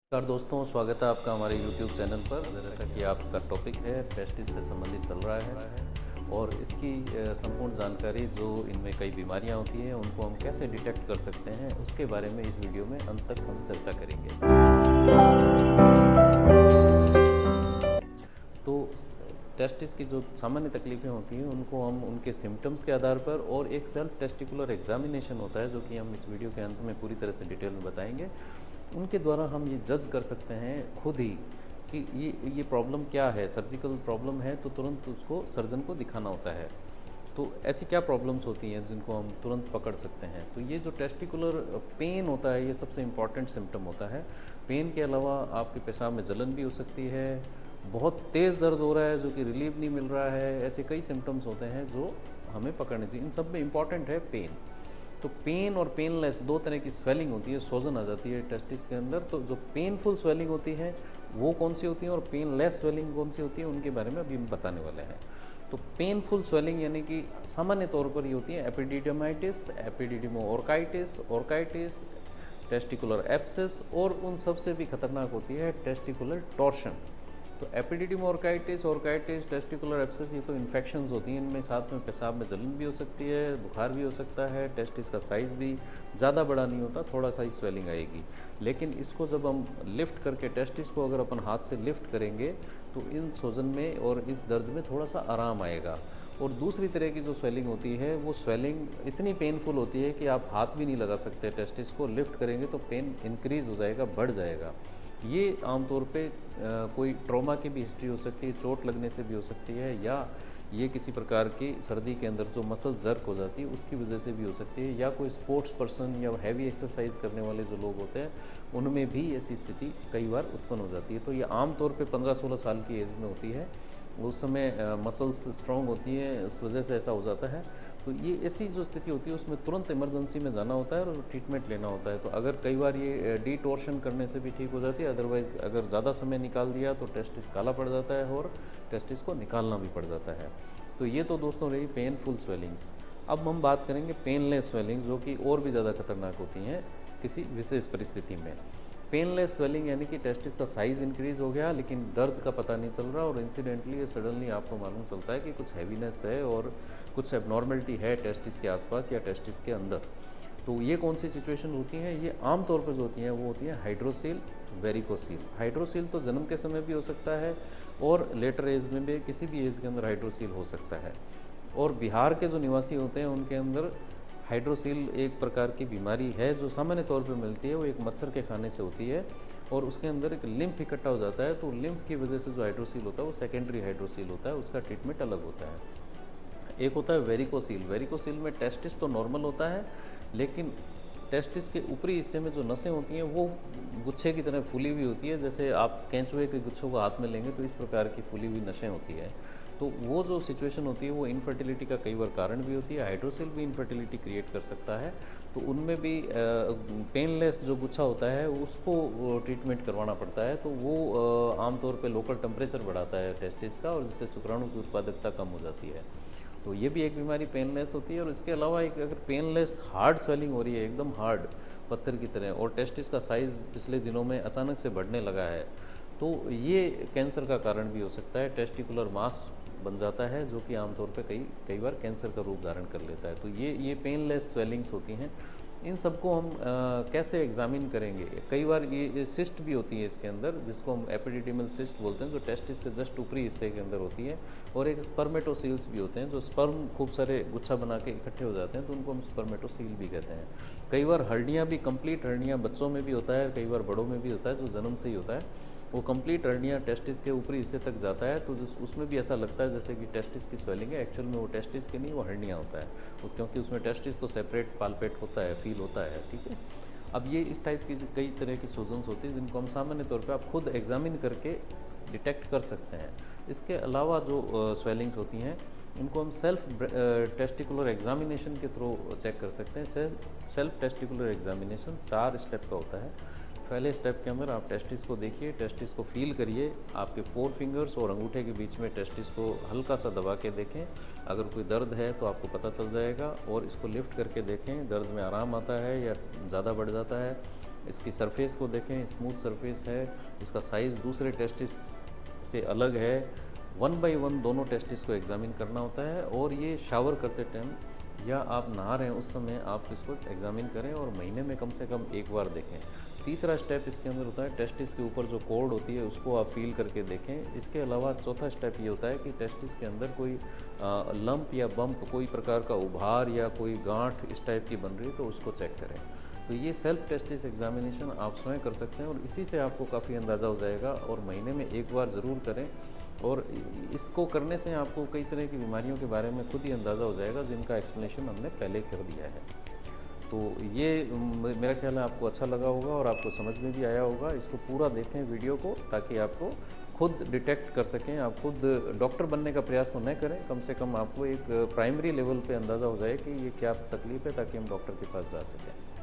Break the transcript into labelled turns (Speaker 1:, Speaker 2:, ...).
Speaker 1: नमस्कार दोस्तों, स्वागत है आपका हमारे YouTube चैनल पर। जैसा कि आपका टॉपिक है पेस्टिस से संबंधित चल रहा है और इसकी संपूर्ण जानकारी जो इनमें कई बीमारियां होती हैं उनको हम कैसे डिटेक्ट कर सकते हैं उसके बारे में इस वीडियो में अंत तक हम चर्चा करेंगे। तो टेस्टिस की जो सामान्य तकलीफ़ें होती हैं उनको हम उनके सिम्टम्स के आधार पर और एक सेल्फ टेस्टिकुलर एग्जामिनेशन होता है जो कि हम इस वीडियो के अंत में पूरी तरह से डिटेल में बताएंगे, उनके द्वारा हम ये जज कर सकते हैं खुद ही कि ये प्रॉब्लम क्या है। सर्जिकल प्रॉब्लम है तो तुरंत उसको सर्जन को दिखाना होता है। तो ऐसी क्या प्रॉब्लम्स होती हैं जिनको हम तुरंत पकड़ सकते हैं। तो ये जो टेस्टिकुलर पेन होता है ये सबसे इम्पॉर्टेंट सिम्टम होता है। पेन के अलावा आपके पेशाब में जलन भी हो सकती है, बहुत तेज़ दर्द हो रहा है जो कि रिलीफ नहीं मिल रहा है, ऐसे कई सिम्टम्स होते हैं जो हमें पकड़ने चाहिए। इन सब में इम्पॉर्टेंट है पेन। तो पेन और पेनलेस दो तरह की स्वेलिंग होती है, सोजन आ जाती है टेस्टिस के अंदर। तो जो पेनफुल स्वेलिंग होती है वो कौन सी होती है और पेनलेस स्वेलिंग कौन सी होती है उनके बारे में अभी हम बताने वाले हैं। तो पेनफुल स्वेलिंग यानी कि सामान्य तौर पर ये होती है एपिडिडमाइटिस, एपिडिडमोऑर्काइटिस, ऑर्काइटिस, टेस्टिकुलर एब्सेस और उन सबसे भी खतरनाक होती है टेस्टिकुलर टॉर्शन। तो एपिडिडमोऑर्काइटिस, ऑर्काइटिस, टेस्टिकुलर एब्सेस ये तो इन्फेक्शंस होती हैं। इनमें साथ में पेशाब में जलन भी हो सकती है, बुखार भी हो सकता है, टेस्टिस का साइज़ भी ज़्यादा बड़ा नहीं होता, थोड़ा सा ही स्वेलिंग आएगी। लेकिन इसको जब हम लिफ्ट करके टेस्टिस को अगर अपन हाथ से लिफ्ट करेंगे तो इन सूजन में और इस दर्द में थोड़ा सा आराम आएगा। और दूसरी तरह की जो स्वेलिंग होती है वो स्वेलिंग इतनी पेनफुल होती है कि आप हाथ भी नहीं लगा सकते। टेस्टिस को लिफ्ट करेंगे तो पेन इंक्रीज़ हो जाएगा, बढ़ जाएगा। ये आमतौर पे कोई ट्रॉमा की भी हिस्ट्री हो सकती है, चोट लगने से भी हो सकती है, या ये किसी प्रकार की सर्दी के अंदर जो मसल जर्क हो जाती है उसकी वजह से भी हो सकती है, या कोई स्पोर्ट्स पर्सन या हैवी एक्सरसाइज करने वाले जो लोग होते हैं उनमें भी ऐसी स्थिति कई बार उत्पन्न हो जाती है। तो ये आमतौर पे 15-16 साल की एज में होती है, उस समय मसल्स स्ट्रॉन्ग होती हैं, उस वजह से ऐसा हो जाता है। तो ये ऐसी जो स्थिति होती है उसमें तुरंत इमरजेंसी में जाना होता है और ट्रीटमेंट लेना होता है। तो अगर कई बार ये डीटॉर्शन करने से भी ठीक हो जाती है, अदरवाइज़ अगर ज़्यादा समय निकाल दिया तो टेस्टिस काला पड़ जाता है और टेस्टिस को निकालना भी पड़ जाता है। तो ये तो दोस्तों रही पेनफुल स्वेलिंग्स। अब हम बात करेंगे पेनलेस स्वेलिंग जो कि और भी ज़्यादा खतरनाक होती हैं किसी विशेष परिस्थिति में। पेनलेस स्वेलिंग यानी कि टेस्टिस का साइज़ इंक्रीज़ हो गया लेकिन दर्द का पता नहीं चल रहा और इंसिडेंटली ये सडनली आपको मालूम चलता है कि कुछ हैवीनेस है और कुछ एबनॉर्मलिटी है टेस्टिस के आसपास या टेस्टिस के अंदर। तो ये कौन सी सिचुएशन होती हैं, ये आम तौर पर जो होती हैं वो होती हैं हाइड्रोसील, वेरिकोसील। हाइड्रोसील तो जन्म के समय भी हो सकता है और लेटर एज में भी, किसी भी एज के अंदर हाइड्रोसील हो सकता है। और बिहार के जो निवासी होते हैं उनके अंदर हाइड्रोसील एक प्रकार की बीमारी है जो सामान्य तौर पे मिलती है, वो एक मच्छर के खाने से होती है और उसके अंदर एक लिम्फ इकट्ठा हो जाता है। तो लिम्फ की वजह से जो हाइड्रोसील होता है वो सेकेंडरी हाइड्रोसील होता है, उसका ट्रीटमेंट अलग होता है। एक होता है वेरिकोसील। वेरिकोसील में टेस्टिस तो नॉर्मल होता है लेकिन टेस्टिस के ऊपरी हिस्से में जो नसें होती हैं वो गुच्छे की तरह फूली हुई होती है। जैसे आप केंचुए के गुच्छों को हाथ में लेंगे तो इस प्रकार की फूली हुई नसें होती है। तो वो जो सिचुएशन होती है वो इनफर्टिलिटी का कई बार कारण भी होती है। हाइड्रोसील भी इनफर्टिलिटी क्रिएट कर सकता है। तो उनमें भी पेनलेस जो गुच्छा होता है उसको ट्रीटमेंट करवाना पड़ता है। तो वो आमतौर पे लोकल टेम्परेचर बढ़ाता है टेस्टिस का और जिससे शुक्राणु की उत्पादकता कम हो जाती है। तो ये भी एक बीमारी पेनलेस होती है। और इसके अलावा एक अगर पेनलेस हार्ड स्वेलिंग हो रही है एकदम हार्ड पत्थर की तरह और टेस्टिस का साइज़ पिछले दिनों में अचानक से बढ़ने लगा है तो ये कैंसर का कारण भी हो सकता है। टेस्टिकुलर मास बन जाता है जो कि आमतौर पे कई बार कैंसर का रूप धारण कर लेता है। तो ये पेनलेस स्वेलिंग्स होती हैं। इन सबको हम कैसे एग्जामिन करेंगे। कई बार ये सिस्ट भी होती है इसके अंदर जिसको हम एपिडिडिमल सिस्ट बोलते हैं, जो टेस्टिस के जस्ट ऊपरी हिस्से के अंदर होती है। और एक स्पर्मेटोसील्स भी होते हैं जो स्पर्म खूब सारे गुच्छा बना के इकट्ठे हो जाते हैं तो उनको हम स्पर्मेटोसील भी कहते हैं। कई बार हर्निया भी, कंप्लीट हर्निया बच्चों में भी होता है, कई बार बड़ों में भी होता है, जो जन्म से ही होता है। वो कंप्लीट हर्निया टेस्टिस के ऊपरी हिस्से तक जाता है तो उसमें भी ऐसा लगता है जैसे कि टेस्टिस की स्वेलिंग है। एक्चुअल में वो टेस्टिस की नहीं, वो हर्निया होता है वो, क्योंकि उसमें टेस्टिस तो सेपरेट पालपेट होता है, फील होता है। ठीक है। अब ये इस टाइप की कई तरह की सूजन्स होती हैं जिनको हम सामान्य तौर पे आप खुद एग्जामिन करके डिटेक्ट कर सकते हैं। इसके अलावा जो स्वेलिंग्स होती हैं इनको हम सेल्फ टेस्टिकुलर एग्जामिनेशन के थ्रू चेक कर सकते हैं। सेल्फ टेस्टिकुलर एग्जामिनेशन 4 स्टेप का होता है। पहले स्टेप के अंदर आप टेस्टिस को देखिए, टेस्टिस को फील करिए, आपके 4 फिंगर्स और अंगूठे के बीच में टेस्टिस को हल्का सा दबा के देखें। अगर कोई दर्द है तो आपको पता चल जाएगा और इसको लिफ्ट करके देखें दर्द में आराम आता है या ज़्यादा बढ़ जाता है। इसकी सरफेस को देखें, स्मूथ सरफेस है, इसका साइज़ दूसरे टेस्टिस से अलग है। 1 बाय 1 दोनों टेस्टिस को एग्जामिन करना होता है, और ये शावर करते टाइम या आप नहा रहे हैं उस समय आप इसको एग्जामिन करें और महीने में कम से कम एक बार देखें। तीसरा स्टेप इसके अंदर होता है टेस्टिस के ऊपर जो कॉर्ड होती है उसको आप फील करके देखें। इसके अलावा चौथा स्टेप ये होता है कि टेस्टिस के अंदर कोई लंप या बम्प, कोई प्रकार का उभार या कोई गांठ इस टाइप की बन रही है तो उसको चेक करें। तो ये सेल्फ टेस्टिस एग्जामिनेशन आप स्वयं कर सकते हैं और इसी से आपको काफ़ी अंदाज़ा हो जाएगा, और महीने में एक बार ज़रूर करें। और इसको करने से आपको कई तरह की बीमारियों के बारे में खुद ही अंदाज़ा हो जाएगा जिनका एक्सप्लेनेशन हमने पहले कर दिया है। तो ये मेरा ख्याल है आपको अच्छा लगा होगा और आपको समझ में भी आया होगा। इसको पूरा देखें वीडियो को, ताकि आपको खुद डिटेक्ट कर सकें। आप खुद डॉक्टर बनने का प्रयास तो न करें, कम से कम आपको एक प्राइमरी लेवल पे अंदाज़ा हो जाए कि ये क्या तकलीफ़ है, ताकि हम डॉक्टर के पास जा सकें।